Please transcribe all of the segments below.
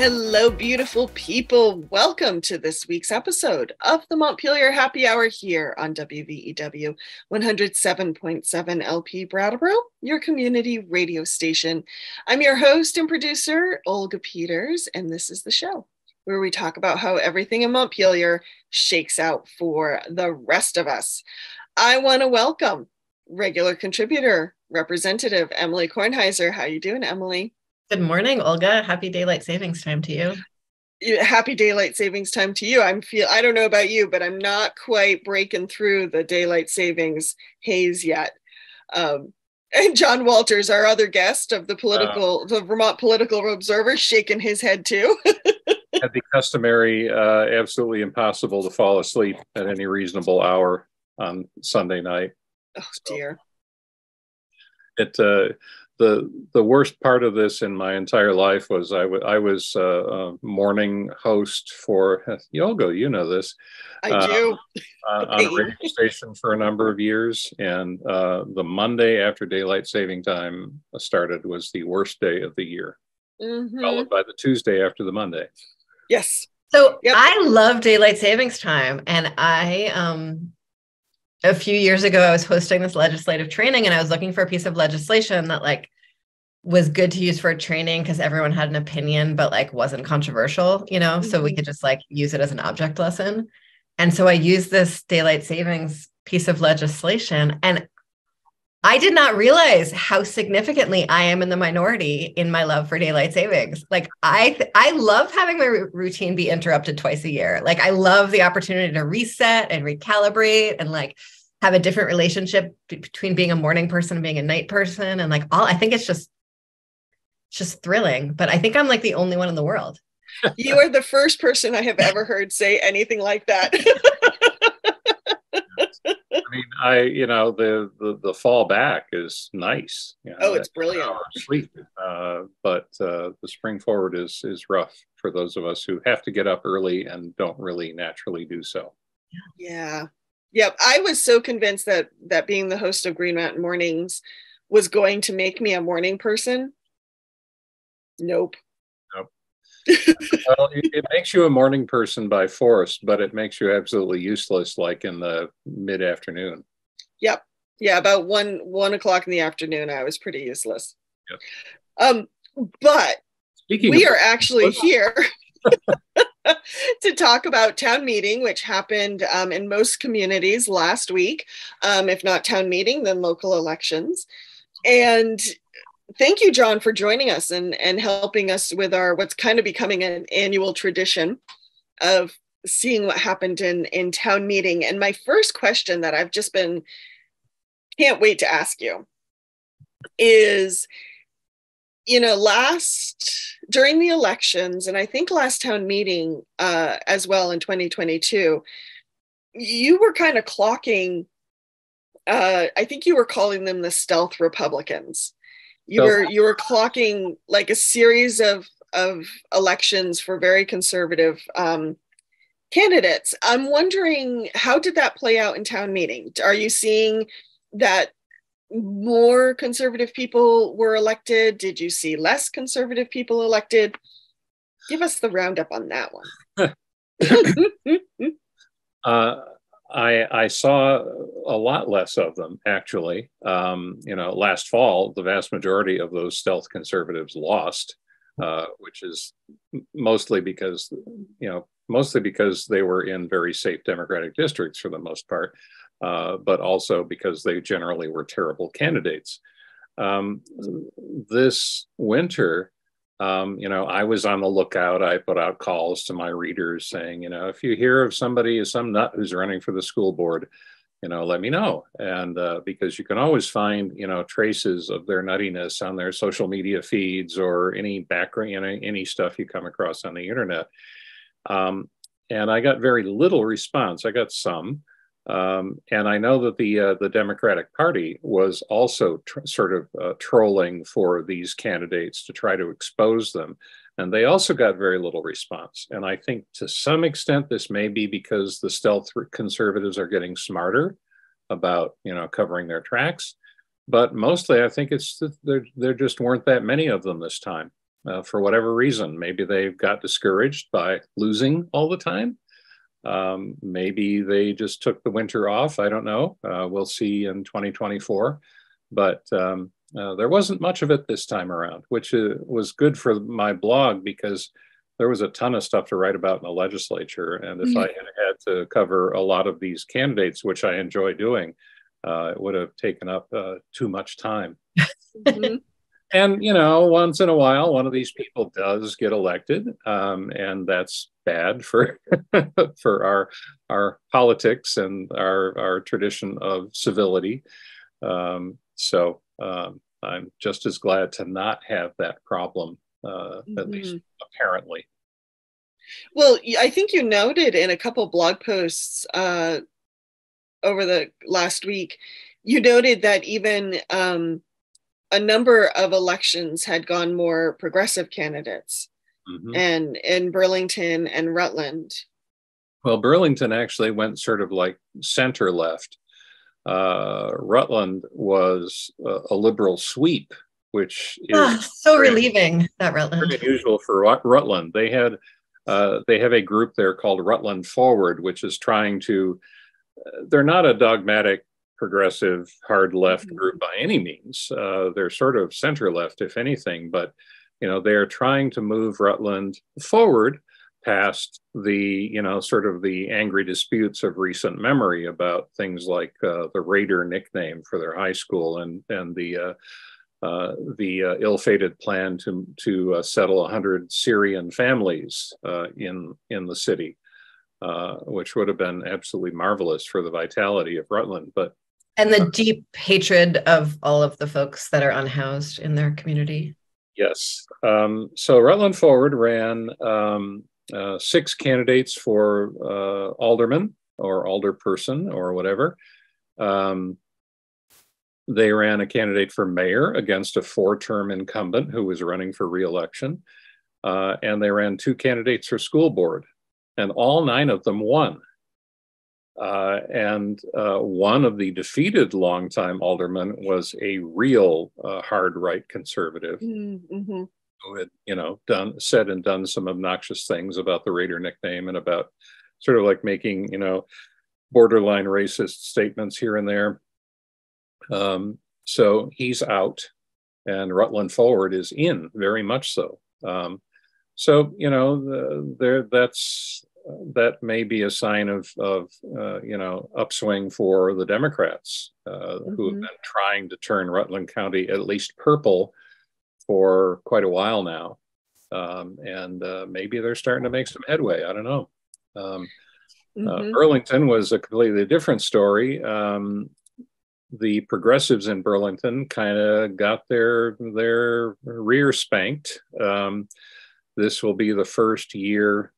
Hello, beautiful people. Welcome to this week's episode of the Montpelier Happy Hour here on WVEW 107.7 LP Brattleboro, your community radio station. I'm your host and producer, Olga Peters, and this is the show where we talk about how everything in Montpelier shakes out for the rest of us. I want to welcome regular contributor, Representative Emily Kornheiser. How you doing, Emily? Good morning, Olga. Happy daylight savings time to you. Happy daylight savings time to you. I don't know about you, but I'm not quite breaking through the daylight savings haze yet. And John Walters, our other guest of the Vermont Political Observer, shaking his head too. Had the customary, absolutely impossible to fall asleep at any reasonable hour on Sunday night. Oh dear. The worst part of this in my entire life was I was a morning host for Olga, you know this. I do. On a radio station for a number of years, and the Monday after daylight saving time started was the worst day of the year, followed by the Tuesday after the Monday. Yes. So yep. I love daylight savings time, and a few years ago, I was hosting this legislative training and I was looking for a piece of legislation that was good to use for training because everyone had an opinion, but wasn't controversial, so we could just use it as an object lesson. And so I used this daylight savings piece of legislation, and I did not realize how significantly I am in the minority in my love for daylight savings. I love having my routine be interrupted twice a year. I love the opportunity to reset and recalibrate and have a different relationship between being a morning person and being a night person. And I think it's just thrilling, but I think I'm the only one in the world. You are the first person I have ever heard say anything like that. I mean, the fall back is nice. It's brilliant. Sleep, but the spring forward is rough for those of us who have to get up early and don't really naturally do so. Yeah. Yep. I was so convinced that being the host of Green Mountain Mornings was going to make me a morning person. Nope. Well, it makes you a morning person by force, but it makes you absolutely useless in the mid-afternoon. Yep. Yeah, about 1 o'clock in the afternoon, I was pretty useless. Yep. But we are actually here to talk about town meeting, which happened in most communities last week. If not town meeting, then local elections. And thank you, John, for joining us and helping us with what's kind of becoming an annual tradition of seeing what happened in town meeting. And my first question that I've just can't wait to ask you is, during the elections, and I think last town meeting as well in 2022, you were kind of clocking, I think you were calling them the stealth Republicans. You were clocking a series of elections for very conservative candidates. I'm wondering, how did that play out in town meeting? Are you seeing that more conservative people were elected? Did you see less conservative people elected? Give us the roundup on that one. I saw a lot less of them, actually. Last fall, the vast majority of those stealth conservatives lost, which is mostly because they were in very safe Democratic districts for the most part, but also because they generally were terrible candidates. This winter, I was on the lookout. I put out calls to my readers saying, if you hear of some nut who's running for the school board, let me know. And because you can always find, traces of their nuttiness on their social media feeds or any background, any stuff you come across on the internet. And I got very little response. I got some. And I know that the Democratic Party was also trolling for these candidates to try to expose them. And they also got very little response. And I think to some extent, this may be because the stealth conservatives are getting smarter about, covering their tracks. But mostly, I think it's that there just weren't that many of them this time. for whatever reason. Maybe they got discouraged by losing all the time. Maybe they just took the winter off. I don't know. We'll see in 2024. But there wasn't much of it this time around, which was good for my blog because there was a ton of stuff to write about in the legislature. And if I had to cover a lot of these candidates, which I enjoy doing, it would have taken up too much time. Mm-hmm. And, you know, once in a while, one of these people does get elected, and that's bad for for our politics and our tradition of civility. So I'm just as glad to not have that problem, at least apparently. Well, I think you noted in a couple blog posts over the last week, you noted that even a number of elections had gone more progressive candidates, and in Burlington and Rutland. Well, Burlington actually went sort of like center left. Rutland was a liberal sweep, which is so relieving. That Rutland, very unusual for Rutland. They have a group there called Rutland Forward, which is trying to. They're not a dogmatic progressive hard left group by any means. They're sort of center left, if anything, but you know, they're trying to move Rutland forward past the, you know, sort of the angry disputes of recent memory about things like the Raider nickname for their high school and the ill-fated plan to settle 100 Syrian families in the city, which would have been absolutely marvelous for the vitality of Rutland. And the deep hatred of all of the folks that are unhoused in their community. Yes. So Rutland Forward ran 6 candidates for alderman or alderperson or whatever. They ran a candidate for mayor against a 4-term incumbent who was running for re-election. And they ran 2 candidates for school board, and all 9 of them won. And one of the defeated longtime aldermen was a real hard right conservative who had, you know, said and done some obnoxious things about the Raider nickname and about sort of like making, you know, borderline racist statements here and there. So he's out, and Rutland Forward is in, very much so. So, you know, that may be a sign of you know, upswing for the Democrats who have been trying to turn Rutland County at least purple for quite a while now. And maybe they're starting to make some headway. I don't know. Burlington was a completely different story. The progressives in Burlington kind of got their rear spanked. This will be the first year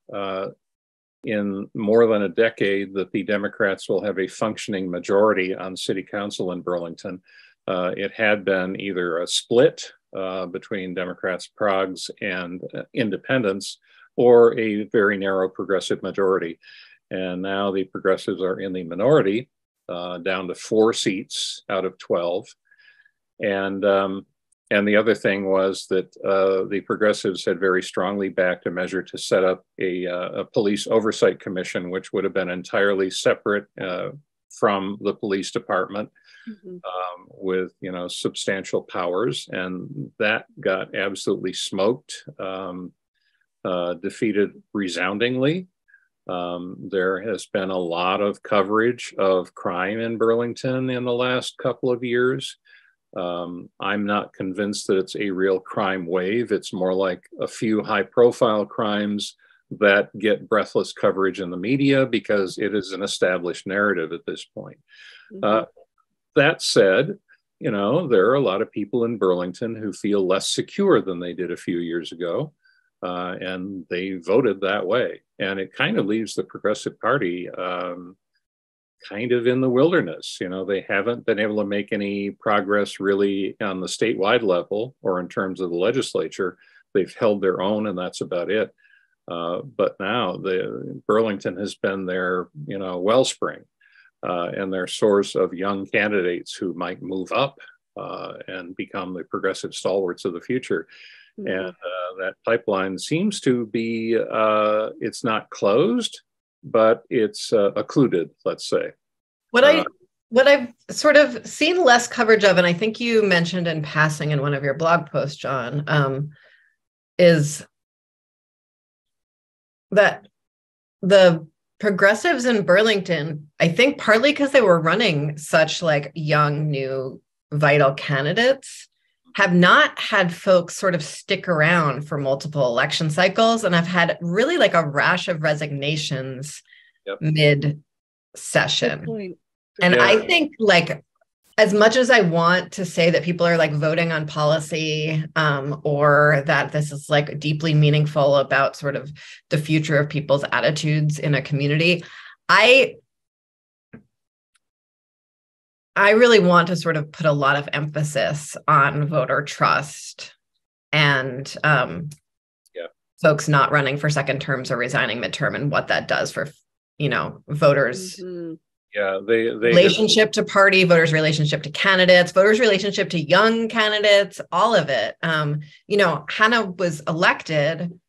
in more than a decade that the Democrats will have a functioning majority on city council in Burlington. It had been either a split between Democrats, Progs, and independents, or a very narrow progressive majority. And now the progressives are in the minority, down to 4 seats out of 12. And the other thing was that the progressives had very strongly backed a measure to set up a police oversight commission, which would have been entirely separate from the police department, with, you know, substantial powers. And that got absolutely smoked, defeated resoundingly. There has been a lot of coverage of crime in Burlington in the last couple of years. I'm not convinced that it's a real crime wave. It's more like a few high-profile crimes that get breathless coverage in the media because it is an established narrative at this point. That said, you know, there are a lot of people in Burlington who feel less secure than they did a few years ago, and they voted that way. And it kind of leaves the Progressive Party kind of in the wilderness. You know, they haven't been able to make any progress really on the statewide level or in terms of the legislature. They've held their own, and that's about it. But now Burlington has been their, you know, wellspring and their source of young candidates who might move up and become the progressive stalwarts of the future. And that pipeline seems to be, it's not closed, but it's occluded, let's say. What I've sort of seen less coverage of, and I think you mentioned in passing in one of your blog posts, John, is that the progressives in Burlington, I think partly because they were running such like young, new, vital candidates, have not had folks sort of stick around for multiple election cycles, and I've had really like a rash of resignations mid-session. And I think like, as much as I want to say that people are like voting on policy, or that this is like deeply meaningful about sort of the future of people's attitudes in a community, I really want to sort of put a lot of emphasis on voter trust and folks not running for second terms or resigning midterm, and what that does for, voters. They relationship to party, voters' relationship to candidates, voters' relationship to young candidates, all of it. Hannah was elected,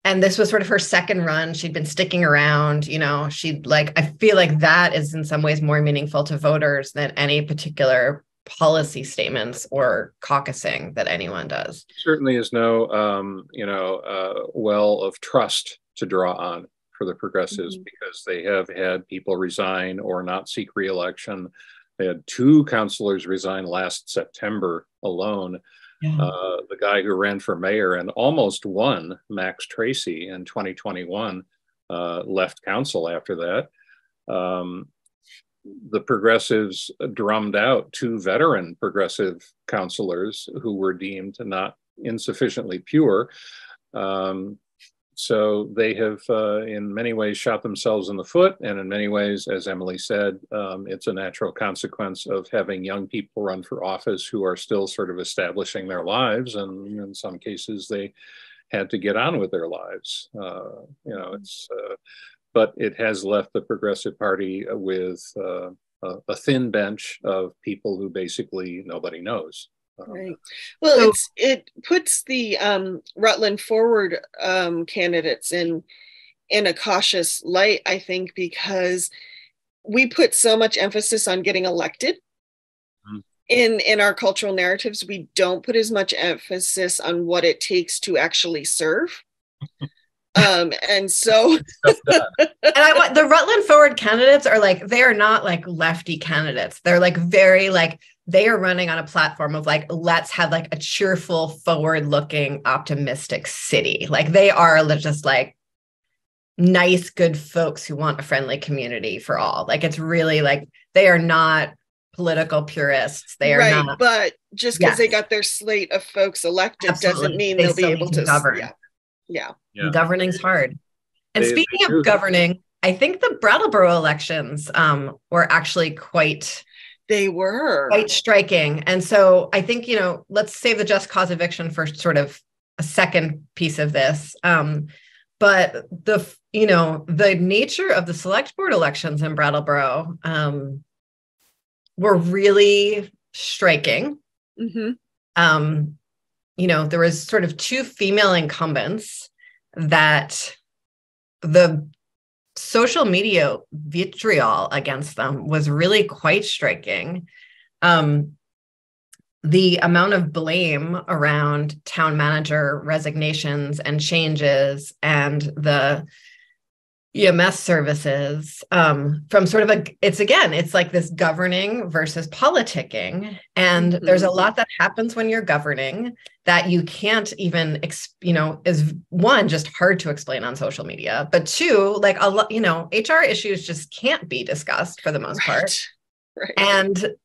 and this was sort of her second run. She'd been sticking around, I feel like that is in some ways more meaningful to voters than any particular policy statements or caucusing that anyone does. Certainly is no, well of trust to draw on for the progressives, because they have had people resign or not seek re-election. They had 2 councilors resign last September alone. The guy who ran for mayor and almost won, Max Tracy, in 2021, left council after that. The progressives drummed out 2 veteran progressive councilors who were deemed not insufficiently pure. So they have, in many ways, shot themselves in the foot. And in many ways, as Emily said, it's a natural consequence of having young people run for office who are still sort of establishing their lives. And in some cases, they had to get on with their lives. But it has left the Progressive Party with a thin bench of people who basically nobody knows. Right. Well, it puts the Rutland Forward candidates in a cautious light, I think, because we put so much emphasis on getting elected. In our cultural narratives. We don't put as much emphasis on what it takes to actually serve. And so and the Rutland Forward candidates are like, they are not like lefty candidates. They're like very like, they are running on a platform of like, let's have like a cheerful, forward-looking, optimistic city. Like they are just like nice, good folks who want a friendly community for all. Like it's really like, they are not political purists. They are right, not. But just because they got their slate of folks elected doesn't mean they'll be able to govern. Yeah. Governing's hard. And speaking of governing, I think the Brattleboro elections were actually quite striking. And so I think, let's save the just cause eviction for sort of a second piece of this. But the nature of the select board elections in Brattleboro were really striking. There was sort of 2 female incumbents that the social media vitriol against them was really quite striking. The amount of blame around town manager resignations and changes and the EMS services from sort of it's like this governing versus politicking. And there's a lot that happens when you're governing that you can't even, is one, just hard to explain on social media, but 2, like a lot, HR issues just can't be discussed for the most part. Right. And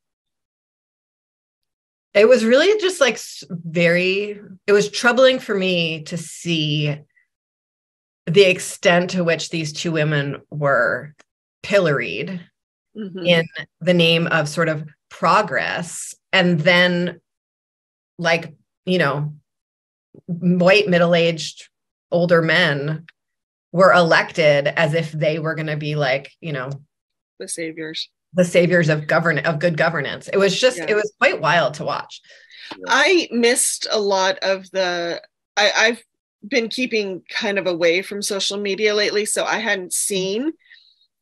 it was really just like it was troubling for me to see the extent to which these 2 women were pilloried in the name of sort of progress. And then like, white, middle-aged, older men were elected as if they were going to be like, the saviors of good governance. It was just, it was quite wild to watch. I missed a lot of the I've been keeping kind of away from social media lately, so I hadn't seen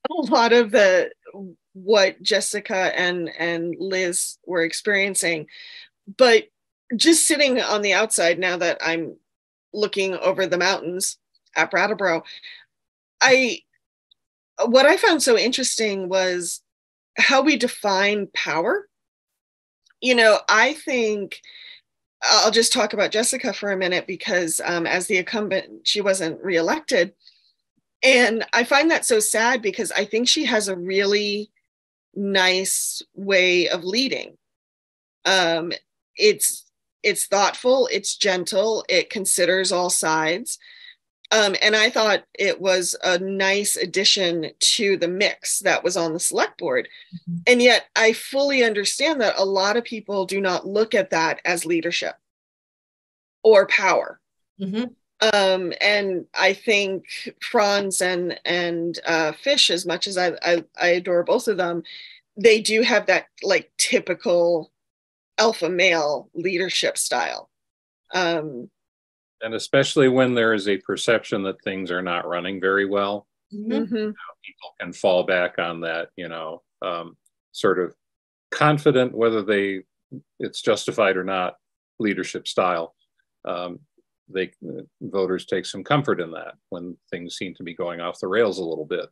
a lot of what Jessica and Liz were experiencing. But just sitting on the outside, now that I'm looking over the mountains at Brattleboro, what I found so interesting was how we define power. I think I'll just talk about Jessica for a minute because as the incumbent, she wasn't reelected. And I find that so sad because I think she has a really nice way of leading. It's thoughtful, it's gentle, it considers all sides. And I thought it was a nice addition to the mix that was on the select board. Mm-hmm. And yet I fully understand that a lot of people do not look at that as leadership or power. Mm-hmm. And I think Franz and Fish, as much as I adore both of them, they do have that like typical alpha male leadership style. And especially when there is a perception that things are not running very well, mm-hmm. People can fall back on that, sort of confident, whether it's justified or not, leadership style. Voters take some comfort in that when things seem to be going off the rails a little bit.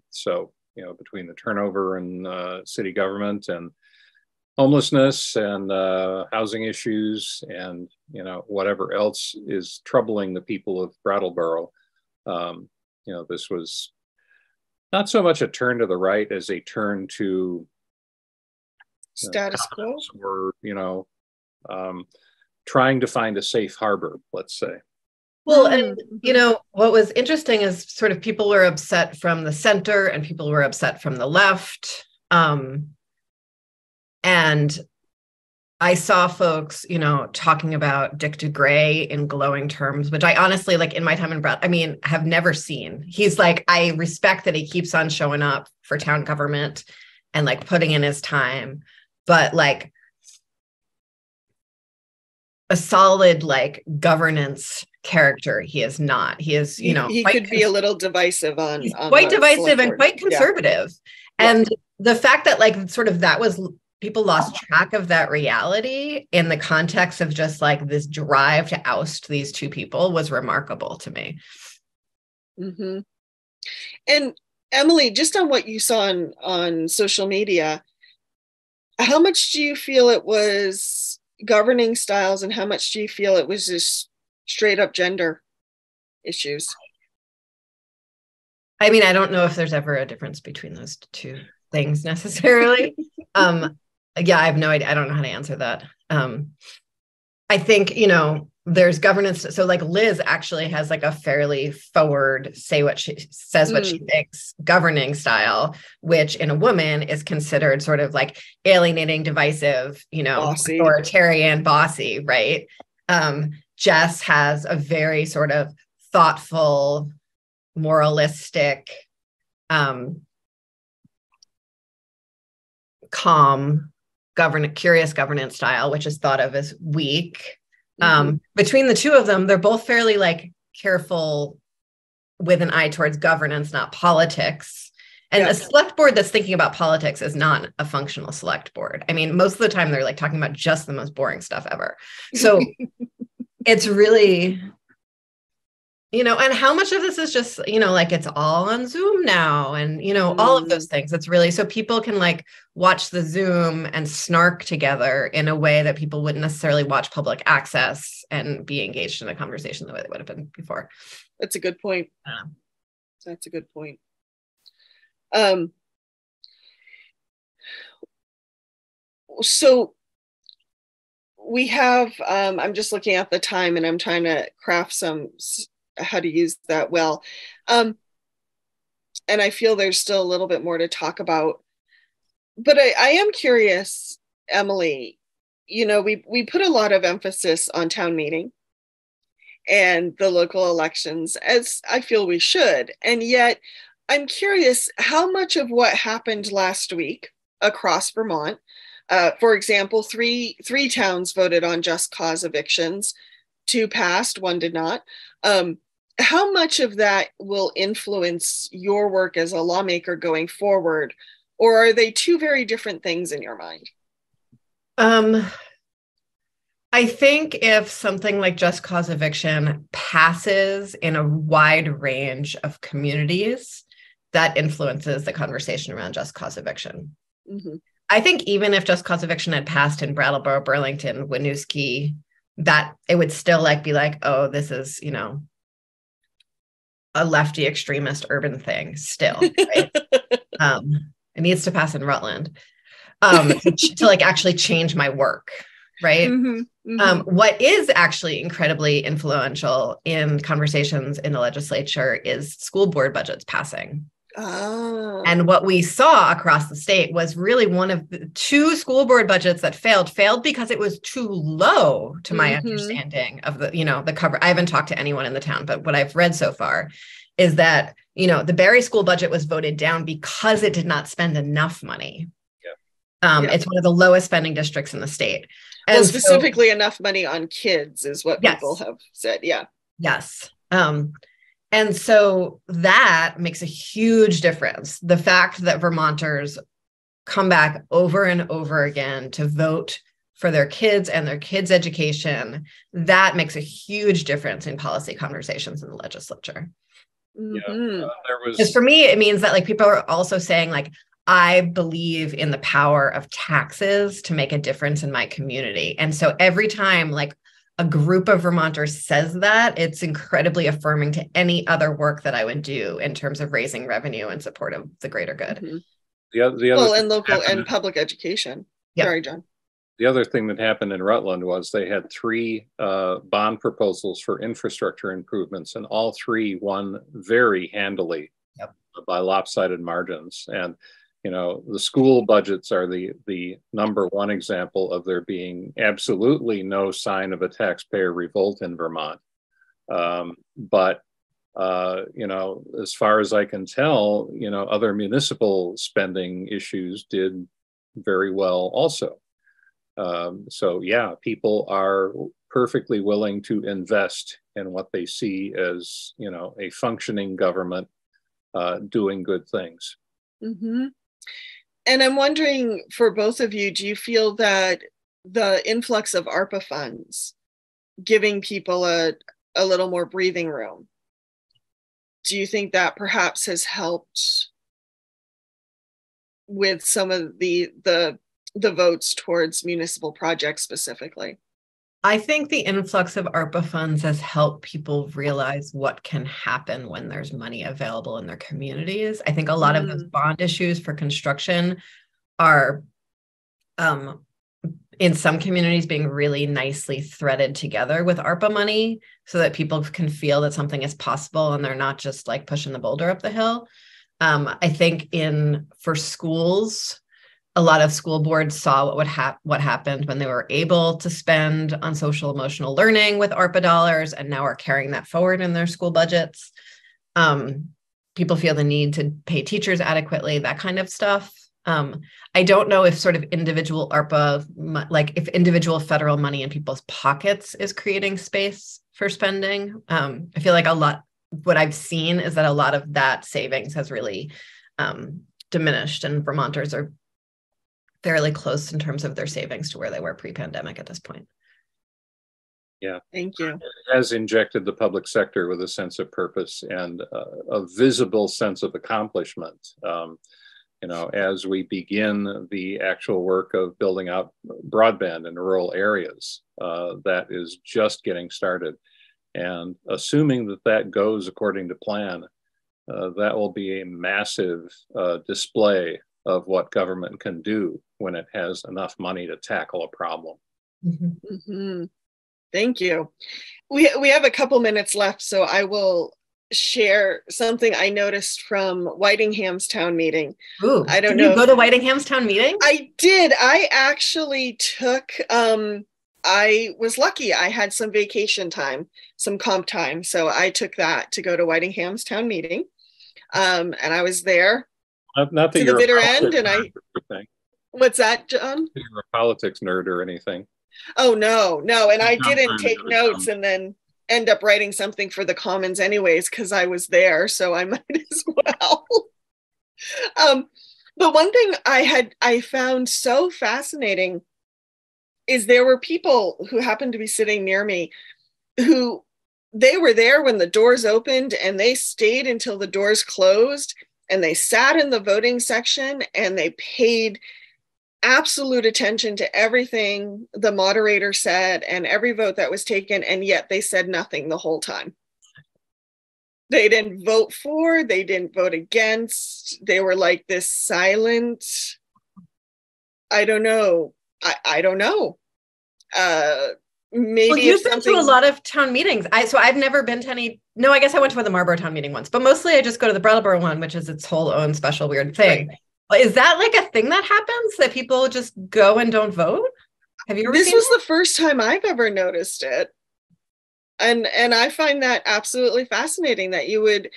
So, between the turnover in city government and homelessness and housing issues and whatever else is troubling the people of Brattleboro, this was not so much a turn to the right as a turn to status quo, or trying to find a safe harbor, let's say. Well, and what was interesting is sort of people were upset from the center and people were upset from the left. And I saw folks, talking about Dick DeGray in glowing terms, which I honestly, like in my time in have never seen. He's like, I respect that he keeps on showing up for town government and like putting in his time, but like a solid like governance character, he is not. He is, he could be a little divisive on quite divisive and quite conservative. Yeah. And the fact that like sort of that was people lost track of that reality in the context of just like this drive to oust these two people was remarkable to me. Mm-hmm. And Emily, just on what you saw on social media, how much do you feel it was governing styles and how much do you feel it was just straight up gender issues? I mean, I don't know if there's ever a difference between those two things necessarily. Yeah, I have no idea. I don't know how to answer that. I think, there's governance. So like Liz actually has like a fairly forward, say what she says, what she thinks governing style, which in a woman is considered sort of like alienating, divisive, bossy. Authoritarian, bossy, right? Jess has a very sort of thoughtful, moralistic, calm, curious governance style, which is thought of as weak. Between the two of them, they're both fairly like careful with an eye towards governance, not politics. And a select board that's thinking about politics is not a functional select board. I mean, most of the time they're like talking about just the most boring stuff ever. So it's really, and how much of this is just, like it's all on Zoom now and, all of those things. It's really, so people can like watch the Zoom and snark together in a way that people wouldn't necessarily watch public access and be engaged in a conversation the way they would have been before. That's a good point. That's a good point. So we have, I'm just looking at the time and I'm trying to craft how to use that well. And I feel there's still a little bit more to talk about, but I am curious, Emily, we put a lot of emphasis on town meeting and the local elections, as I feel we should. And yet I'm curious how much of what happened last week across Vermont, for example, three towns voted on just cause evictions. Two passed, one did not. How much of that will influence your work as a lawmaker going forward? Or are they two very different things in your mind? I think if something like just cause eviction passes in a wide range of communities, that influences the conversation around just cause eviction. Mm-hmm. I think even if just cause eviction had passed in Brattleboro, Burlington, Winooski, that it would still like be like, oh, this is, you know, a lefty extremist urban thing still, right? It needs to pass in Rutland to like actually change my work, right? Mm-hmm, mm-hmm. What is actually incredibly influential in conversations in the legislature is school board budgets passing. Oh. And what we saw across the state was really one of the two school board budgets that failed because it was too low to my understanding of the, you know, the cover. I haven't talked to anyone in the town, but what I've read so far is that, you know, the Barre school budget was voted down because it did not spend enough money. It's one of the lowest spending districts in the state. And well, specifically enough money on kids is what people have said. Yeah. Yes. And so that makes a huge difference. The fact that Vermonters come back over and over again to vote for their kids and their kids' education, that makes a huge difference in policy conversations in the legislature. Yeah, because for me, it means that like people are also saying like, I believe in the power of taxes to make a difference in my community. And so every time like a group of Vermonters says that, it's incredibly affirming to any other work that I would do in terms of raising revenue in support of the greater good. Mm-hmm. The other and local and public education. Yeah. Sorry, John. The other thing that happened in Rutland was they had 3 bond proposals for infrastructure improvements, and all 3 won very handily by lopsided margins. And you know, the school budgets are the number one example of there being absolutely no sign of a taxpayer revolt in Vermont. But you know, as far as I can tell, you know, other municipal spending issues did very well also. So yeah, people are perfectly willing to invest in what they see as, you know, a functioning government doing good things. Mm-hmm. And I'm wondering for both of you, do you feel that the influx of ARPA funds giving people a little more breathing room, do you think that perhaps has helped with some of the votes towards municipal projects specifically? I think the influx of ARPA funds has helped people realize what can happen when there's money available in their communities. I think a lot of those bond issues for construction are, in some communities, being really nicely threaded together with ARPA money so that people can feel that something is possible and they're not just like pushing the boulder up the hill. I think for schools, a lot of school boards saw what happened when they were able to spend on social emotional learning with ARPA dollars, and now are carrying that forward in their school budgets. People feel the need to pay teachers adequately, that kind of stuff. I don't know if sort of individual ARPA, like if individual federal money in people's pockets is creating space for spending. I feel like what I've seen is that a lot of that savings has really diminished, and Vermonters are fairly close in terms of their savings to where they were pre-pandemic at this point. Yeah. Thank you. It has injected the public sector with a sense of purpose and a visible sense of accomplishment. You know, as we begin the actual work of building out broadband in rural areas, that is just getting started. And assuming that that goes according to plan, that will be a massive display of what government can do when it has enough money to tackle a problem. Mm-hmm. Mm-hmm. Thank you. We have a couple minutes left, so I will share something I noticed from Whitingham's town meeting. Ooh, I don't know. Did you go to Whitingham's town meeting? I did. I actually took, I was lucky. I had some vacation time, some comp time. So I took that to go to Whitingham's town meeting. And I was there. Not that to you're the bitter end, and what's that, John? You're a politics nerd or anything. Oh, no. And I It's not didn't fun take to notes film. and then end up writing something for the Commons anyways, because I was there. So I might as well. um, but one thing I found so fascinating is there were people who happened to be sitting near me who they were there when the doors opened and they stayed until the doors closed, and they sat in the voting section and they paid absolute attention to everything the moderator said and every vote that was taken, and yet they said nothing the whole time. They didn't vote for, they didn't vote against, they were like this silent, I don't know. I don't know. Maybe well, you've been to a lot of town meetings. I've never been to any. No, I guess I went to the Marlborough town meeting once, but mostly I just go to the Brattleboro one, which is its whole own special weird thing. Right. Is that like a thing that happens, that people just go and don't vote? Have you ever This seen was that? the first time I've ever noticed it. And I find that absolutely fascinating that you would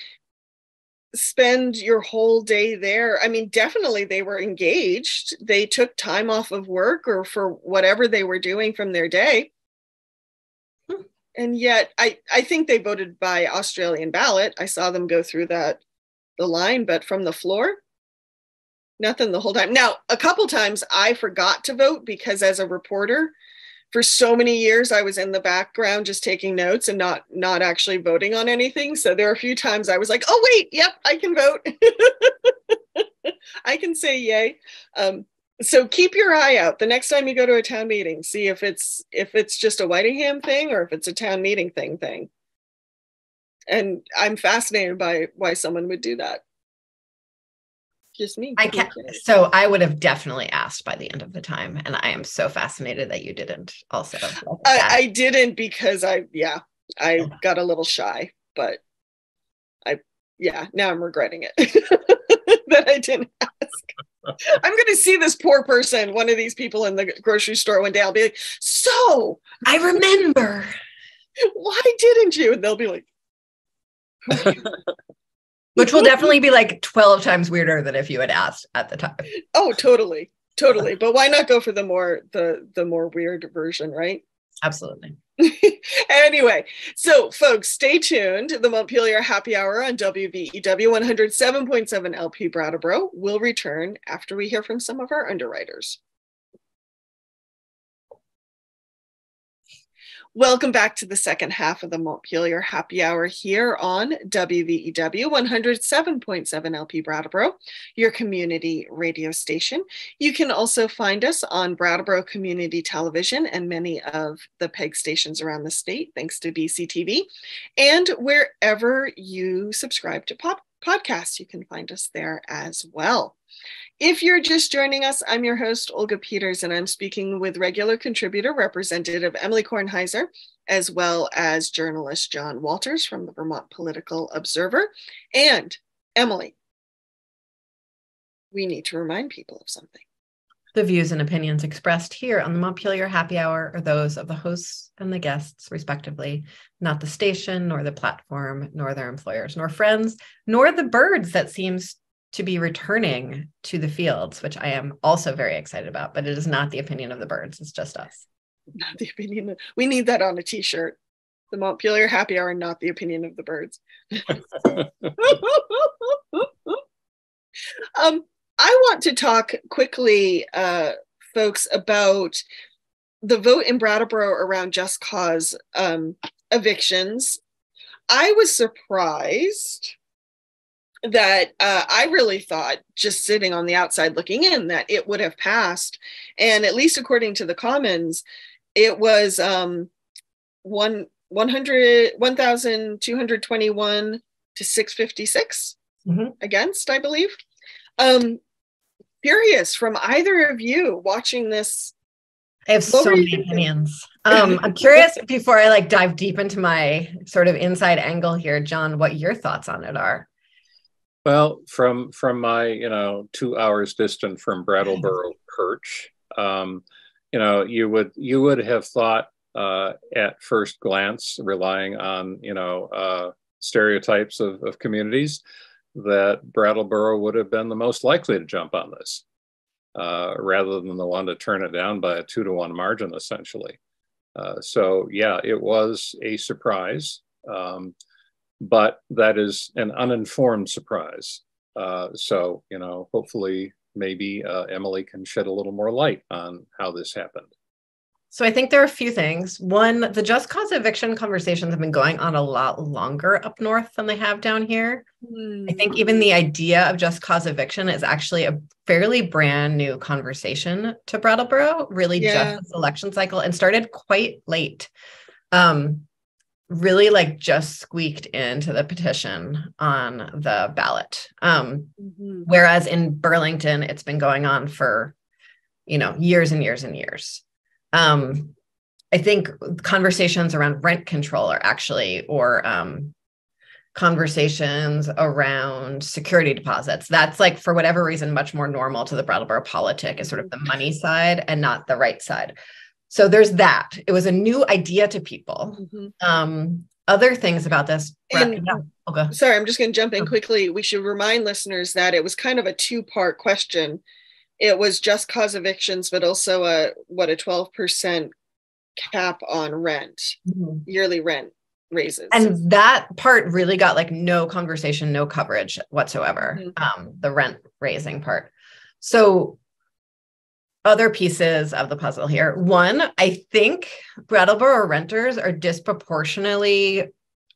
spend your whole day there. I mean, definitely they were engaged. They took time off of work or for whatever they were doing from their day. And yet I think they voted by Australian ballot. I saw them go through the line, but from the floor, nothing the whole time. Now, a couple times I forgot to vote because as a reporter, for so many years, I was in the background just taking notes and not actually voting on anything. So there are a few times I was like, oh, wait, yep, I can vote. I can say yay. So keep your eye out the next time you go to a town meeting. See if it's just a Whitingham thing or if it's a town meeting thing. And I'm fascinated by why someone would do that. Just me. So I would have definitely asked by the end of the time, and I am so fascinated that you didn't also. I didn't because I got a little shy, but now I'm regretting it that I didn't ask. I'm going to see this poor person, one of these people in the grocery store one day. I'll be like, so I remember. Why didn't you? And they'll be like, which will definitely be like 12 times weirder than if you had asked at the time. Oh, totally. But why not go for the more weird version, right? Absolutely. Anyway, so folks, stay tuned. The Montpelier Happy Hour on WVEW 107.7 LP Brattleboro will return after we hear from some of our underwriters. Welcome back to the second half of the Montpelier Happy Hour here on WVEW 107.7 LP Brattleboro, your community radio station. You can also find us on Brattleboro Community Television and many of the PEG stations around the state, thanks to BCTV. And wherever you subscribe to podcasts, you can find us there as well. If you're just joining us, I'm your host, Olga Peters, and I'm speaking with regular contributor Representative Emily Kornheiser, as well as journalist John Walters from the Vermont Political Observer. And Emily, we need to remind people of something. The views and opinions expressed here on the Montpelier Happy Hour are those of the hosts and the guests, respectively, not the station, nor the platform, nor their employers, nor friends, nor the birds that seems to be returning to the fields, which I am also very excited about, but it is not the opinion of the birds. It's just us. Not the opinion. We need that on a t-shirt. The Montpelier Happy Hour, not the opinion of the birds. I want to talk quickly, folks, about the vote in Brattleboro around just cause evictions. I was surprised that I really thought, just sitting on the outside looking in, that it would have passed. And at least according to the Commons, it was 1,221 to 656 against, I believe. Curious from either of you watching this. I have so many opinions. I'm curious, before I dive deep into my sort of inside angle here, John, what your thoughts on it are. Well, from my 2 hours distant from Brattleboro perch, you would have thought at first glance, relying on stereotypes of communities, that Brattleboro would have been the most likely to jump on this. rather than the one to turn it down by a 2-to-1 margin, essentially. So yeah, it was a surprise, but that is an uninformed surprise. So, hopefully maybe Emily can shed a little more light on how this happened. So I think there are a few things. One, the just cause eviction conversations have been going on a lot longer up north than they have down here. I think even the idea of just cause eviction is actually a fairly brand new conversation to Brattleboro, really just this election cycle, and started quite late. Really like just squeaked into the petition on the ballot. Whereas in Burlington, it's been going on for, years and years and years. I think conversations around rent control are actually, or conversations around security deposits. That's like, for whatever reason, much more normal to the Brattleboro politic is sort of the money side and not the right side. So there's that. It was a new idea to people. Other things about this. Sorry, I'm just going to jump in quickly. We should remind listeners that it was kind of a two-part question. It was just cause evictions, but also a 12% cap on rent, yearly rent raises. And that part really got like no conversation, no coverage whatsoever, the rent raising part. So other pieces of the puzzle here. One, I think Brattleboro renters are disproportionately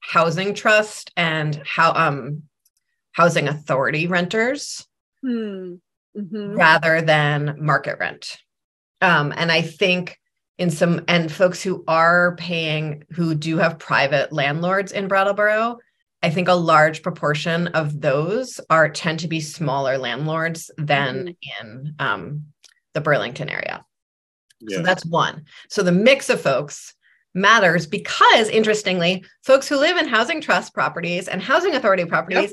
housing trust and housing authority renters. Rather than market rent. And I think and folks who are paying, who do have private landlords in Brattleboro, I think a large proportion of those tend to be smaller landlords than in the Burlington area. Yeah. So that's one. So the mix of folks matters because, interestingly, folks who live in housing trust properties and housing authority properties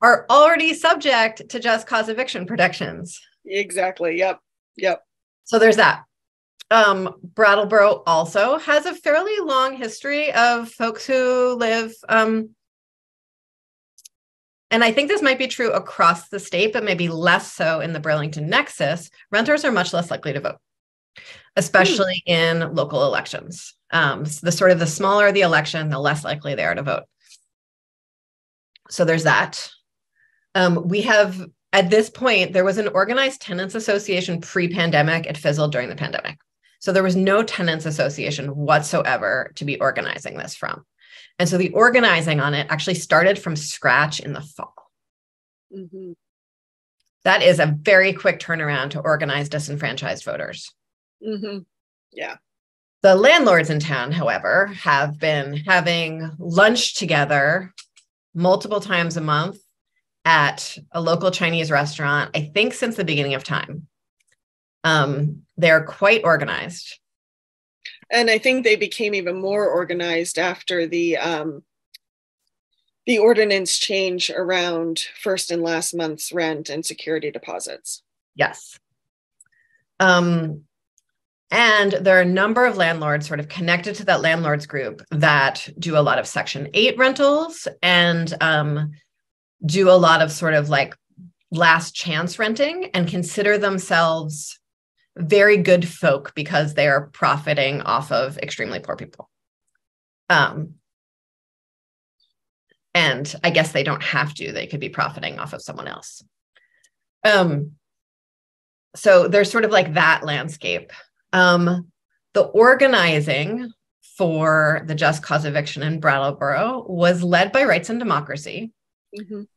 are already subject to just cause eviction protections. Exactly. Yep. So there's that. Brattleboro also has a fairly long history of folks who live, and I think this might be true across the state, but maybe less so in the Burlington nexus. Renters are much less likely to vote, especially in local elections. The smaller the election, the less likely they are to vote. So there's that. We have, at this point, there was an organized tenants association pre-pandemic. It fizzled during the pandemic. So there was no tenants association whatsoever to be organizing this from. And so the organizing on it actually started from scratch in the fall. That is a very quick turnaround to organize disenfranchised voters. Yeah. The landlords in town, however, have been having lunch together multiple times a month at a local Chinese restaurant, I think since the beginning of time. They're quite organized. And I think they became even more organized after the ordinance change around first and last month's rent and security deposits. Yes. And there are a number of landlords sort of connected to that landlords group that do a lot of Section 8 rentals and do a lot of sort of like last chance renting and consider themselves very good folk because they are profiting off of extremely poor people. And I guess they don't have to, they could be profiting off of someone else. So there's sort of like that landscape. The organizing for the just cause eviction in Brattleboro was led by Rights and Democracy,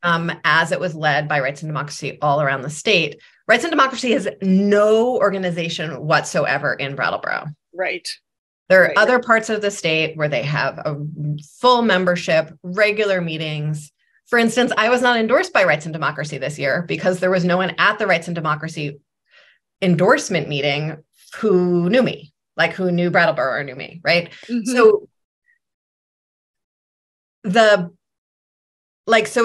as it was led by Rights and Democracy all around the state. Rights and Democracy has no organization whatsoever in Brattleboro. Right. There are other parts of the state where they have a full membership, regular meetings. For instance, I was not endorsed by Rights and Democracy this year because there was no one at the Rights and Democracy endorsement meeting who knew me, like who knew Brattleboro or knew me, right? So so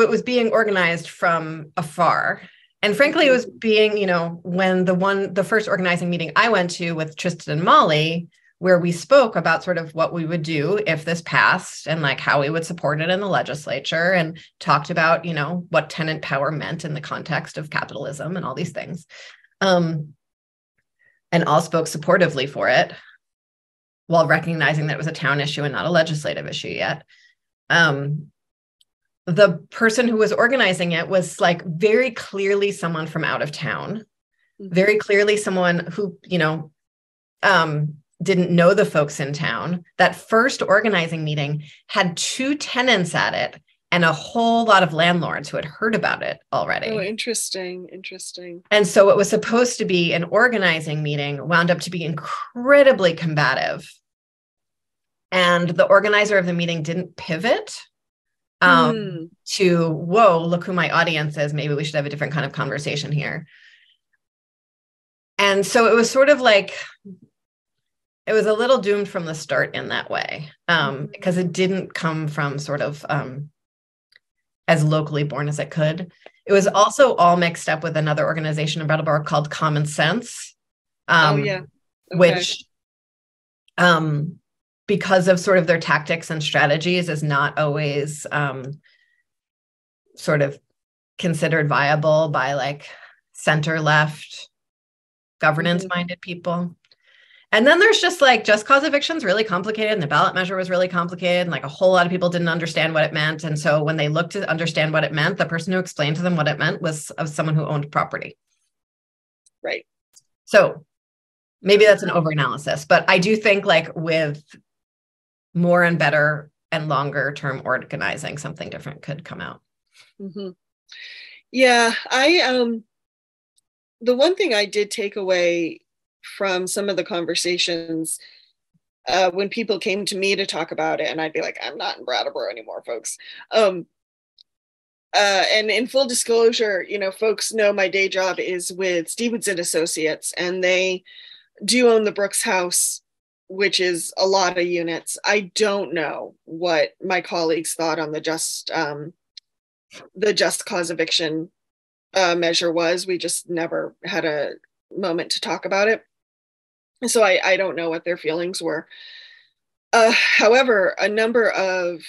it was being organized from afar. And frankly, it was being, when the first organizing meeting I went to with Tristan and Molly, where we spoke about sort of what we would do if this passed and like how we would support it in the legislature and talked about, what tenant power meant in the context of capitalism and all these things. and all spoke supportively for it, while recognizing that it was a town issue and not a legislative issue yet. The person who was organizing it was like very clearly someone from out of town, very clearly someone who, didn't know the folks in town. That first organizing meeting had 2 tenants at it and a whole lot of landlords who had heard about it already. Oh, interesting. And so it was supposed to be an organizing meeting, wound up to be incredibly combative. And the organizer of the meeting didn't pivot to, whoa, look who my audience is. Maybe we should have a different kind of conversation here. And so it was sort of like, it was a little doomed from the start in that way, because it didn't come from sort of as locally born as it could. It was also all mixed up with another organization in Brattleboro called Common Sense, which, because of sort of their tactics and strategies, is not always sort of considered viable by like center left governance minded people. And then there's just like just cause eviction's really complicated, and the ballot measure was really complicated, and like a whole lot of people didn't understand what it meant. And so when they looked to understand what it meant, the person who explained to them what it meant was of someone who owned property. Right. So maybe that's an overanalysis, but I do think like with more and better and longer term organizing, something different could come out. Yeah, the one thing I did take away from some of the conversations when people came to me to talk about it, and I'd be like, I'm not in Brattleboro anymore, folks. And in full disclosure, folks know my day job is with Stevenson Associates, and they do own the Brooks House, which is a lot of units. I don't know what my colleagues thought on the just cause eviction measure was. We just never had a moment to talk about it. So I don't know what their feelings were. However, a number of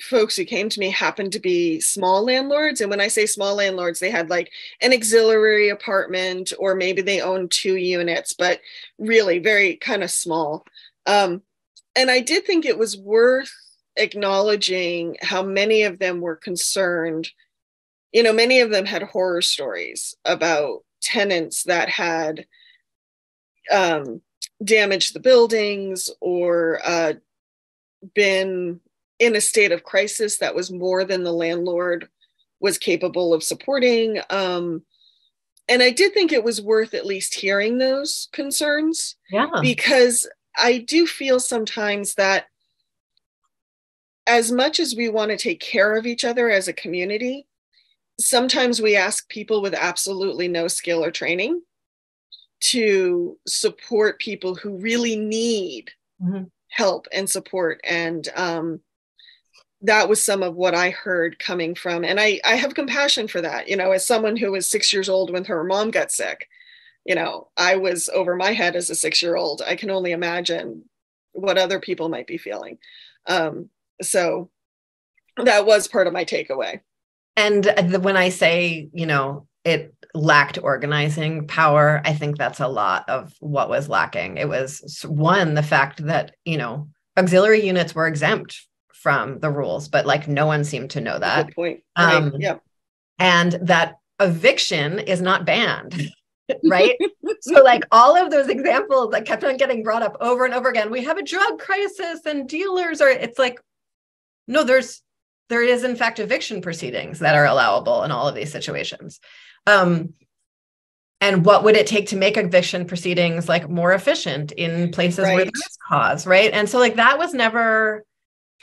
folks who came to me happened to be small landlords. And when I say small landlords, they had like an auxiliary apartment, or maybe they owned 2 units, but really very kind of small. And I did think it was worth acknowledging how many of them were concerned. Many of them had horror stories about tenants that had damaged the buildings, or been in a state of crisis that was more than the landlord was capable of supporting. And I did think it was worth at least hearing those concerns, because I do feel sometimes that as much as we want to take care of each other as a community, sometimes we ask people with absolutely no skill or training to support people who really need help and support. And that was some of what I heard coming from. And I have compassion for that. As someone who was 6 years old when her mom got sick, I was over my head as a 6-year-old. I can only imagine what other people might be feeling. So that was part of my takeaway. And when I say, it lacked organizing power, I think that's a lot of what was lacking. It was, one, the fact that, auxiliary units were exempt from the rules, but like no one seemed to know that. Good point. Right. Yeah. And that eviction is not banned. Right. So like all of those examples that kept on getting brought up over and over again, we have a drug crisis and dealers are, it's like, no, there is in fact eviction proceedings that are allowable in all of these situations. And what would it take to make eviction proceedings like more efficient in places where there is cause, right? And so like that was never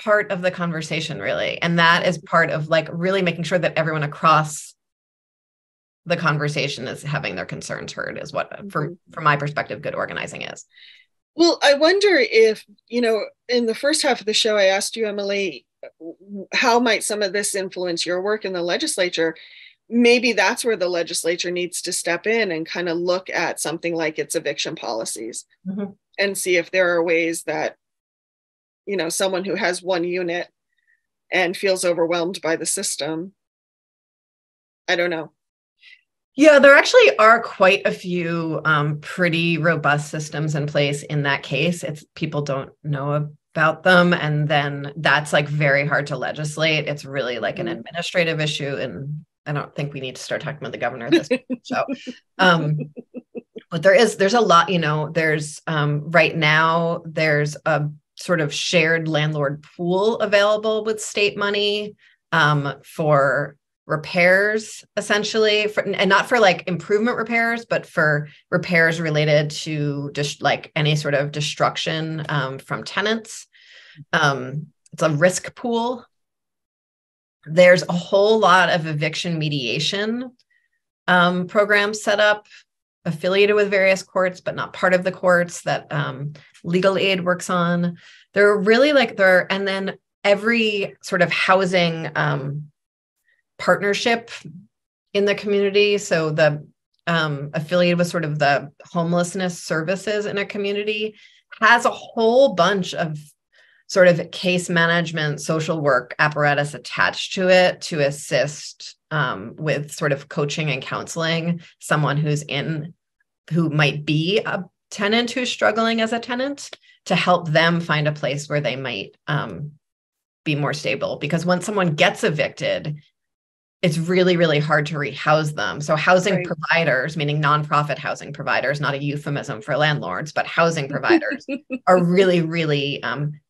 part of the conversation really. And that is part of like really making sure that everyone across the conversation is having their concerns heard, is what, from my perspective, good organizing is. Well, I wonder if, in the first half of the show, I asked you, Emily, how might some of this influence your work in the legislature? Maybe that's where the legislature needs to step in and kind of look at something like its eviction policies and see if there are ways that, someone who has 1 unit and feels overwhelmed by the system, I don't know. Yeah, there actually are quite a few pretty robust systems in place in that case. It's people don't know about them, and then that's like very hard to legislate. It's really like an administrative issue, and I don't think we need to start talking about the governor at this point. So, but there's a lot, there's right now there's a sort of shared landlord pool available with state money for repairs, essentially, and not for like improvement repairs, but for repairs related to just like any sort of destruction from tenants. It's a risk pool. There's a whole lot of eviction mediation programs set up, affiliated with various courts, but not part of the courts, that legal aid works on. They're really and then every sort of housing partnership in the community. So the affiliated with sort of the homelessness services in a community has a whole bunch of sort of case management, social work apparatus attached to it to assist with sort of coaching and counseling someone who might be a tenant who's struggling as a tenant, to help them find a place where they might be more stable. Because when someone gets evicted, it's really, really hard to rehouse them. So housing providers, meaning nonprofit housing providers, not a euphemism for landlords, but housing providers are really, really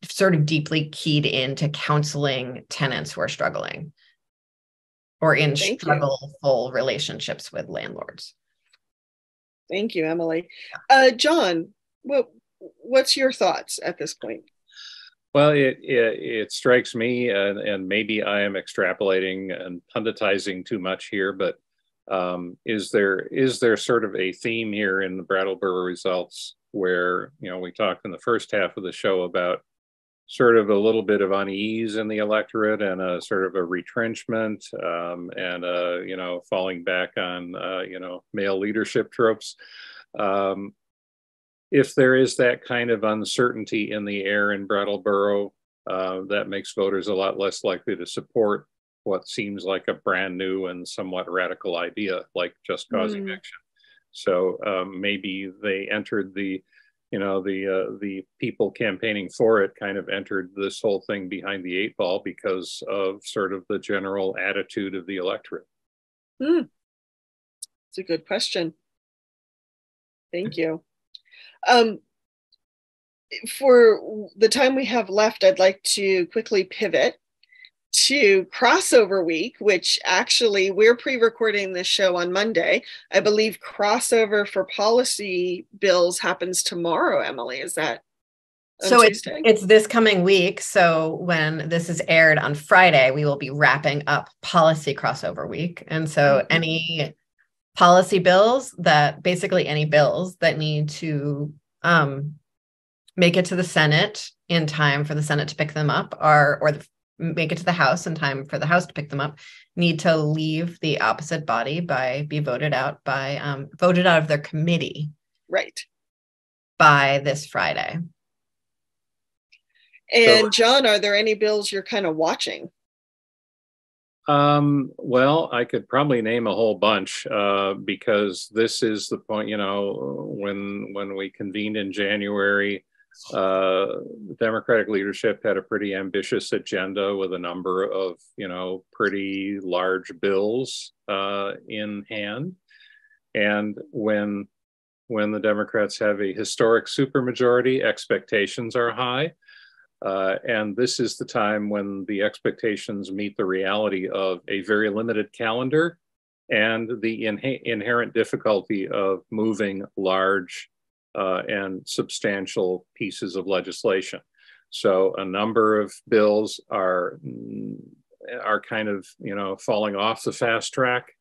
sort of deeply keyed into counseling tenants who are struggling or in struggleful relationships with landlords. Thank you, Emily. John, what's your thoughts at this point? Well, it strikes me, and maybe I am extrapolating and punditizing too much here, but is there sort of a theme here in the Brattleboro results where, we talked in the first half of the show about sort of a little bit of unease in the electorate and a sort of a retrenchment and falling back on male leadership tropes. If there is that kind of uncertainty in the air in Brattleboro, that makes voters a lot less likely to support what seems like a brand new and somewhat radical idea, like just cause eviction. So maybe they entered the people campaigning for it kind of entered this whole thing behind the eight ball because of sort of the general attitude of the electorate. It's a good question. Thank you. For the time we have left, I'd like to quickly pivot to crossover week, which actually we're pre-recording this show on Monday. I believe crossover for policy bills happens tomorrow, Emily. Is that so it's this coming week. So when this is aired on Friday, we will be wrapping up policy crossover week. And so any policy bills any bills that need to make it to the Senate in time for the Senate to pick them up make it to the House in time for the House to pick them up, need to leave the opposite body be voted out of their committee. Right. By this Friday. And John, are there any bills you're kind of watching? Well, I could probably name a whole bunch because this is the point, when we convened in January, the Democratic leadership had a pretty ambitious agenda with a number of, pretty large bills in hand. And when the Democrats have a historic supermajority, expectations are high. And this is the time when the expectations meet the reality of a very limited calendar and the inherent difficulty of moving large and substantial pieces of legislation. So a number of bills are kind of, falling off the fast track.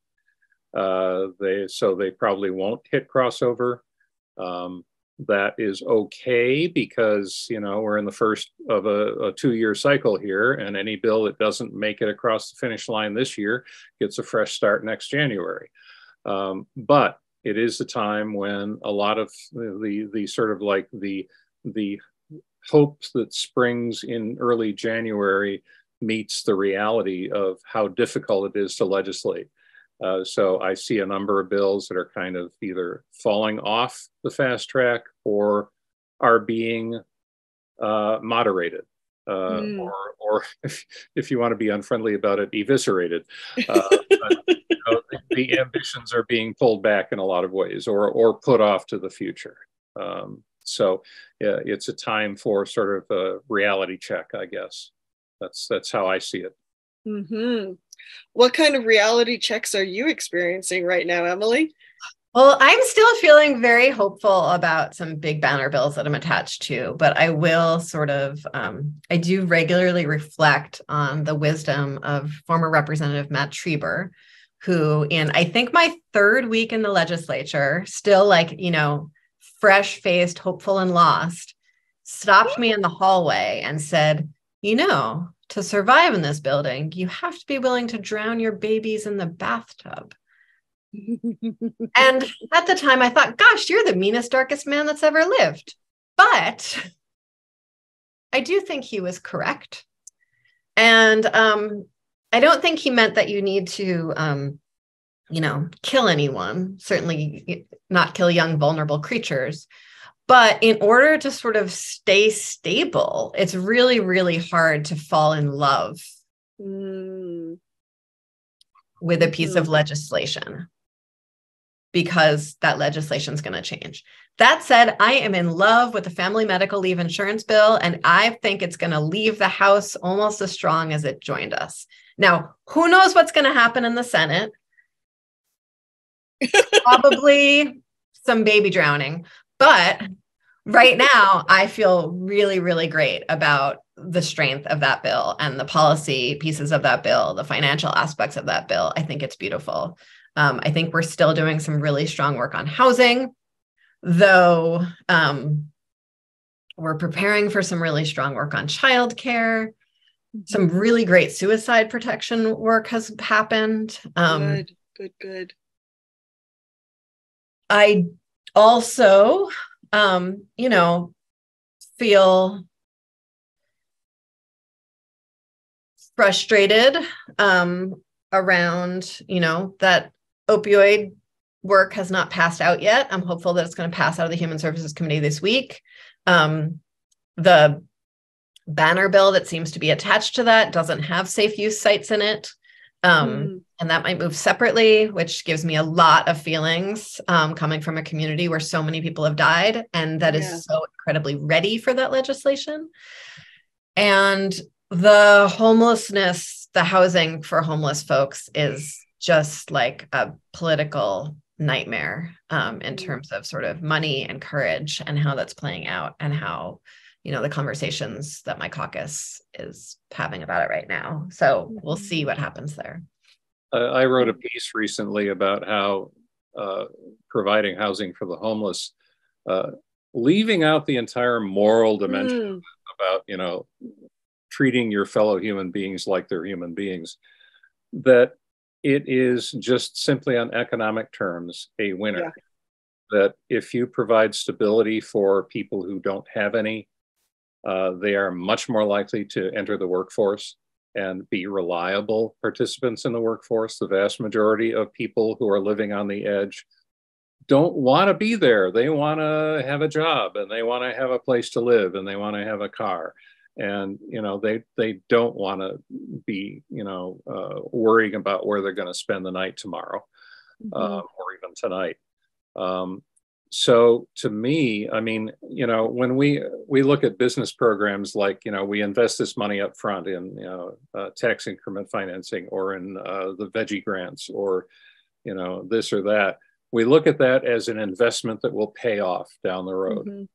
They probably won't hit crossover. That is okay because, we're in the first of a 2-year cycle here, and any bill that doesn't make it across the finish line this year gets a fresh start next January. But it is a time when a lot of the sort of like the hope that springs in early January meets the reality of how difficult it is to legislate. So I see a number of bills that are kind of either falling off the fast track or are being moderated, or if you want to be unfriendly about it, eviscerated. But, the ambitions are being pulled back in a lot of ways, or put off to the future. So yeah, it's a time for sort of a reality check, I guess. That's how I see it. Mm-hmm. What kind of reality checks are you experiencing right now, Emily? Well, I'm still feeling very hopeful about some big banner bills that I'm attached to, but I will sort of, I do regularly reflect on the wisdom of former Representative Matt Trieber, who in, I think, my third week in the legislature, still like, fresh-faced, hopeful and lost, stopped me in the hallway and said, to survive in this building, you have to be willing to drown your babies in the bathtub. And at the time I thought, gosh, you're the meanest, darkest man that's ever lived. But I do think he was correct. And I don't think he meant that you need to, kill anyone, certainly not kill young, vulnerable creatures. But in order to sort of stay stable, it's really, really hard to fall in love with a piece of legislation, because that legislation is going to change. That said, I am in love with the family medical leave insurance bill, and I think it's going to leave the House almost as strong as it joined us. Now, who knows what's going to happen in the Senate? Probably some baby drowning. But right now, I feel really, really great about the strength of that bill and the policy pieces of that bill, the financial aspects of that bill. I think it's beautiful. I think we're still doing some really strong work on housing, though we're preparing for some really strong work on childcare. Some really great suicide protection work has happened. Good. I also, feel frustrated around, that opioid work has not passed out yet. I'm hopeful that it's going to pass out of the Human Services Committee this week. The banner bill that seems to be attached to that doesn't have safe use sites in it. And that might move separately, which gives me a lot of feelings coming from a community where so many people have died and that is so incredibly ready for that legislation. And the homelessness, the housing for homeless folks is just like a political nightmare in terms of sort of money and courage and how that's playing out and how, the conversations that my caucus is having about it right now. So we'll see what happens there. I wrote a piece recently about how providing housing for the homeless, leaving out the entire moral dimension about, treating your fellow human beings like they're human beings, that it is just simply on economic terms a winner. Yeah. That if you provide stability for people who don't have any, they are much more likely to enter the workforce and be reliable participants in the workforce. The vast majority of people who are living on the edge don't want to be there. They want to have a job and they want to have a place to live and they want to have a car. And, they don't want to be, worrying about where they're going to spend the night tomorrow or even tonight. So to me, I mean, when we look at business programs like, we invest this money up front in, tax increment financing or in the veggie grants or, this or that, we look at that as an investment that will pay off down the road.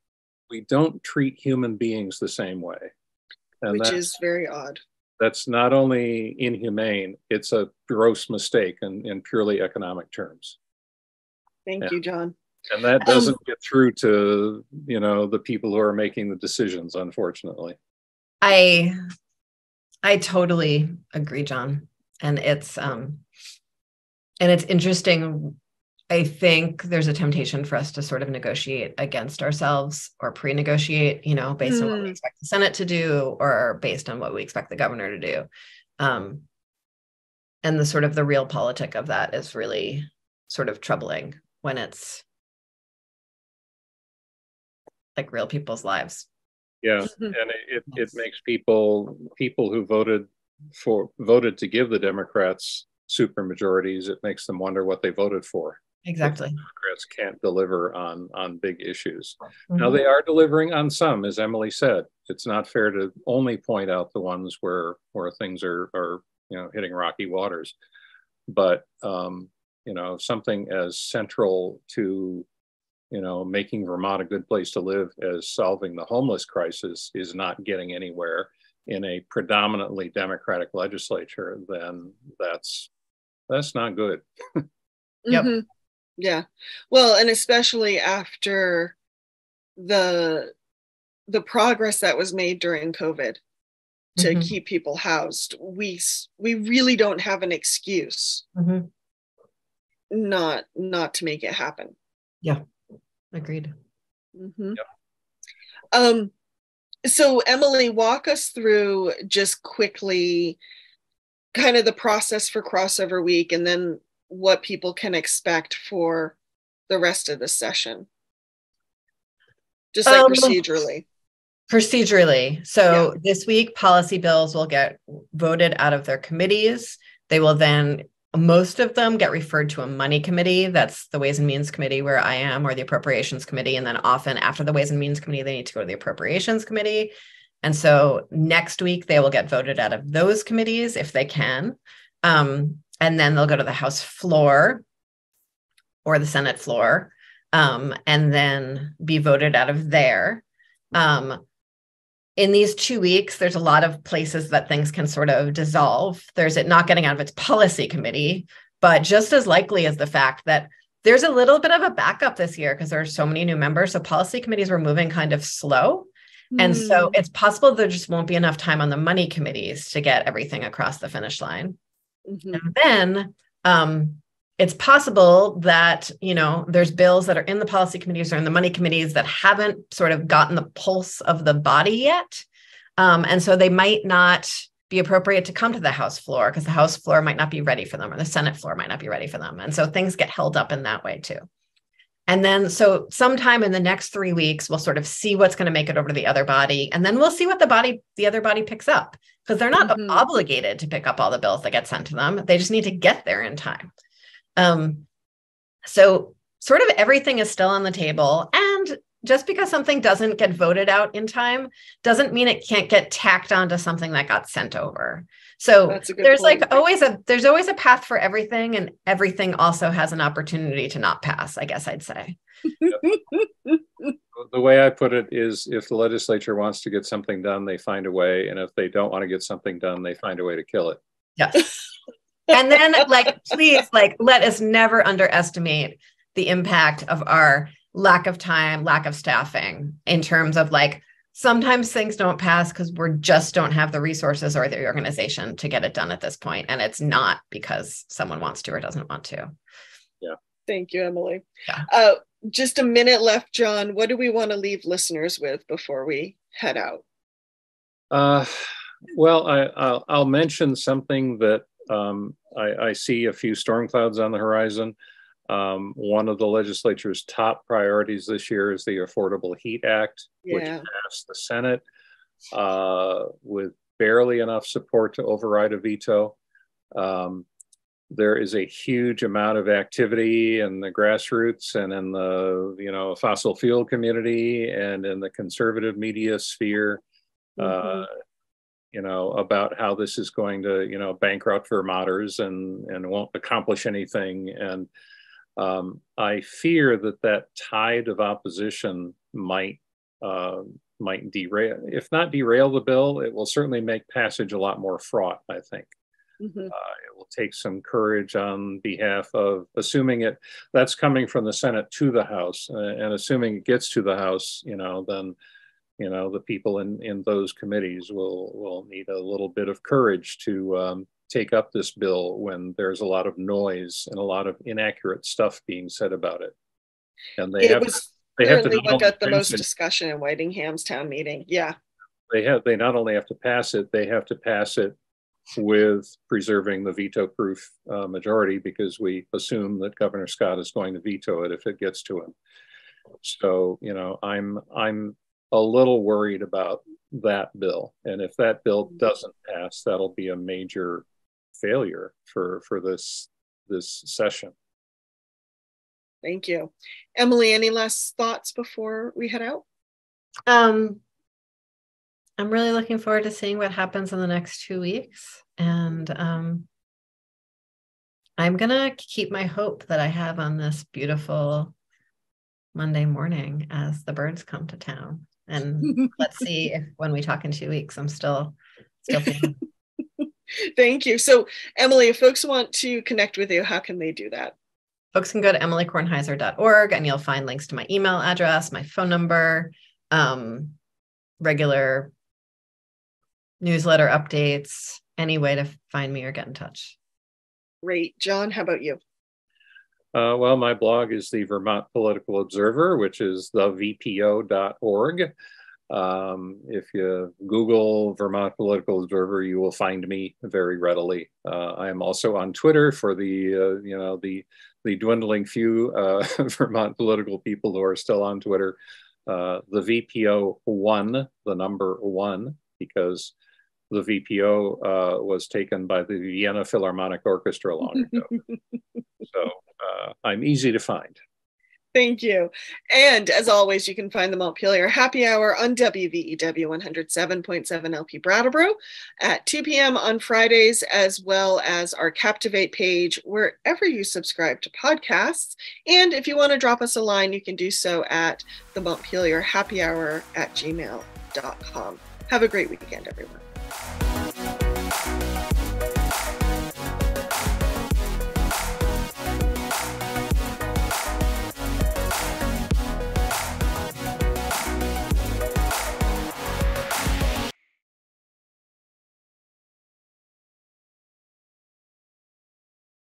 We don't treat human beings the same way. And which is very odd. That's not only inhumane, it's a gross mistake in purely economic terms. Thank you, John. And that doesn't get through to, the people who are making the decisions, unfortunately. I totally agree, John. And it's interesting. I think there's a temptation for us to sort of negotiate against ourselves or pre-negotiate, based on what we expect the Senate to do or based on what we expect the governor to do. And the sort of the real politic of that is really sort of troubling when it's like real people's lives. Yeah, and it makes people who voted to give the Democrats super majorities, it makes them wonder what they voted for. Exactly. Democrats can't deliver on big issues. Now they are delivering on some, as Emily said. It's not fair to only point out the ones where things are hitting rocky waters. But something as central to making Vermont a good place to live as solving the homeless crisis is not getting anywhere in a predominantly Democratic legislature, then that's not good. Yep. Mm-hmm. Yeah. Well, and especially after the progress that was made during COVID to keep people housed, we really don't have an excuse not to make it happen. Yeah. Agreed. Yep. So Emily, walk us through just quickly kind of the process for crossover week and then what people can expect for the rest of the session. Just like procedurally. So this week, policy bills will get voted out of their committees. They will then, most of them get referred to a money committee. That's the Ways and Means Committee where I am, or the Appropriations Committee. And then often after the Ways and Means Committee, they need to go to the Appropriations Committee. And so next week, they will get voted out of those committees if they can. And then they'll go to the House floor or the Senate floor, and then be voted out of there. In these 2 weeks, there's a lot of places that things can sort of dissolve. There's it not getting out of its policy committee, but just as likely as the fact that there's a little bit of a backup this year because there are so many new members. So policy committees were moving kind of slow. And so it's possible there just won't be enough time on the money committees to get everything across the finish line. And then it's possible that, there's bills that are in the policy committees or in the money committees that haven't sort of gotten the pulse of the body yet. And so they might not be appropriate to come to the House floor because the House floor might not be ready for them or the Senate floor might not be ready for them. And so things get held up in that way too. And then, so sometime in the next 3 weeks, we'll sort of see what's going to make it over to the other body. And then we'll see what the other body picks up because they're not obligated to pick up all the bills that get sent to them. They just need to get there in time. So sort of everything is still on the table. And just because something doesn't get voted out in time doesn't mean it can't get tacked onto something that got sent over. So there's always a path for everything, and everything also has an opportunity to not pass, I guess I'd say. The way I put it is if the legislature wants to get something done, they find a way. And if they don't want to get something done, they find a way to kill it. Yes. And then please, let us never underestimate the impact of our lack of time, lack of staffing in terms of sometimes things don't pass because we just don't have the resources or the organization to get it done at this point. And it's not because someone wants to or doesn't want to. Yeah. Thank you, Emily. Yeah. Just a minute left, John. What do we want to leave listeners with before we head out? Well, I'll mention something that I see a few storm clouds on the horizon. One of the legislature's top priorities this year is the Affordable Heat Act, which passed the Senate with barely enough support to override a veto. There is a huge amount of activity in the grassroots and in the fossil fuel community and in the conservative media sphere. About how this is going to, bankrupt Vermonters and won't accomplish anything. And I fear that tide of opposition might derail, if not derail the bill, it will certainly make passage a lot more fraught, I think. It will take some courage on behalf of assuming that's coming from the Senate to the House, and assuming it gets to the House, then the people in those committees will need a little bit of courage to take up this bill when there's a lot of noise and a lot of inaccurate stuff being said about it. And they have to what got the most discussion in Whitingham's town meeting. Yeah. They not only have to pass it, they have to pass it with preserving the veto-proof majority, because we assume that Governor Scott is going to veto it if it gets to him. So, you know, I'm a little worried about that bill. And if that bill doesn't pass, that'll be a major failure for this session. Thank you. Emily, any last thoughts before we head out? I'm really looking forward to seeing what happens in the next 2 weeks. And I'm going to keep my hope that I have on this beautiful Monday morning as the birds come to town. And let's see if when we talk in 2 weeks, I'm still feeling. Thank you. So, Emily, if folks want to connect with you, how can they do that? Folks can go to emilykornheiser.org and you'll find links to my email address, my phone number, regular newsletter updates, any way to find me or get in touch. Great. John, how about you? Well, my blog is the Vermont Political Observer, which is thevpo.org. If you Google Vermont Political Observer, you will find me very readily. I am also on Twitter for the dwindling few Vermont political people who are still on Twitter. The VPO1, the number 1, because the VPO was taken by the Vienna Philharmonic Orchestra long ago. So I'm easy to find. Thank you. And as always, you can find the Montpelier Happy Hour on WVEW 107.7 LP Brattleboro at 2 p.m. on Fridays, as well as our Captivate page wherever you subscribe to podcasts. And if you want to drop us a line, you can do so at the Montpelier Happy Hour at gmail.com. Have a great weekend, everyone.